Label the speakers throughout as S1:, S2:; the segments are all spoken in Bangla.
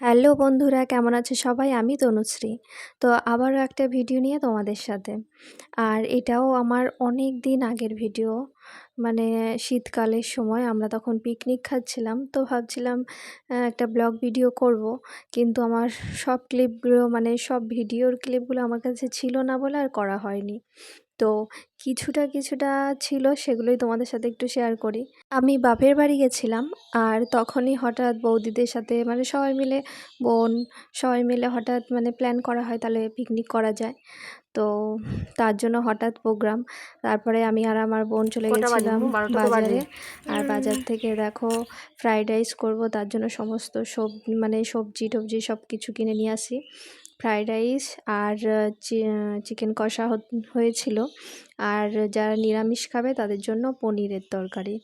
S1: হ্যালো বন্ধুরা, কেমন আছে সবাই? আমি তনুশ্রী। তো আবারও একটা ভিডিও নিয়ে তোমাদের সাথে। আর এটাও আমার অনেক দিন আগের ভিডিও। মানে শীতকালের সময় আমরা তখন পিকনিক খাচ্ছিলাম, তো ভাবছিলাম একটা ব্লগ ভিডিও করব। কিন্তু আমার সব ক্লিপগুলো মানে সব ভিডিওর ক্লিপগুলো আমার কাছে ছিল না বলে আর করা হয়নি। তো কিছুটা ছিল, সেগুলোই তোমাদের সাথে একটু শেয়ার করি। আমি বাপের বাড়ি গেছিলাম, আর তখনই হঠাৎ বৌদিদের সাথে মানে সবাই মিলে, বোন সবাই মিলে হঠাৎ মানে প্ল্যান করা হয় তাহলে পিকনিক করা যায়। তো তার জন্য হঠাৎ প্রোগ্রাম। তারপরে আমি আর আমার বোন চলে গেছিলাম বাজারে। আর বাজার থেকে দেখো ফ্রাইড রাইস করবো, তার জন্য সমস্ত মানে সবজি টবজি সব কিছু কিনে নিয়ে আসি। ফ্রাইড রাইস আর চিকেন কষা হয়েছিল। আর যারা নিরামিষ খাবে তাদের জন্য পনিরের তরকারি।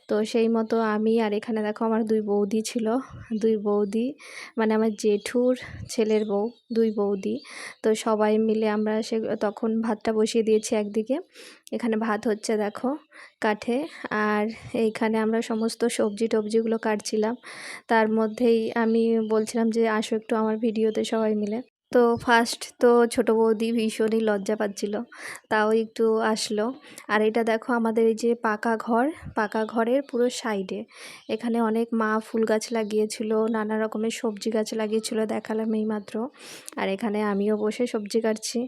S1: তো সেই মতো আমি আর এখানে দেখো আমার দুই বৌদি ছিল। দুই বৌদি মানে আমার জেঠুর ছেলের বউ, দুই বৌদি। তো সবাই মিলে আমরা তখন ভাতটা বসিয়ে দিয়েছি একদিকে। এখানে ভাত হচ্ছে দেখো কাঠে। আর এইখানে আমরা সমস্ত সবজি টবজিগুলো কাটছিলাম। তার মধ্যেই আমি বলছিলাম যে আসো একটু আমার ভিডিওতে সবাই মিলে। তো ফার্স্ট তো ছোটো বৌদি ভীষণই লজ্জা পাচ্ছিল, তাও একটু আসলো। আর এটা দেখো আমাদের এই যে পাকা ঘরের পুরো সাইডে এখানে অনেক মা ফুল গাছ লাগিয়েছিল, নানা রকমের সবজি গাছ লাগিয়েছিল, দেখালাম এইমাত্র। আর এখানে আমিও বসে সবজি কাটছি,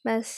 S1: ব্যাস।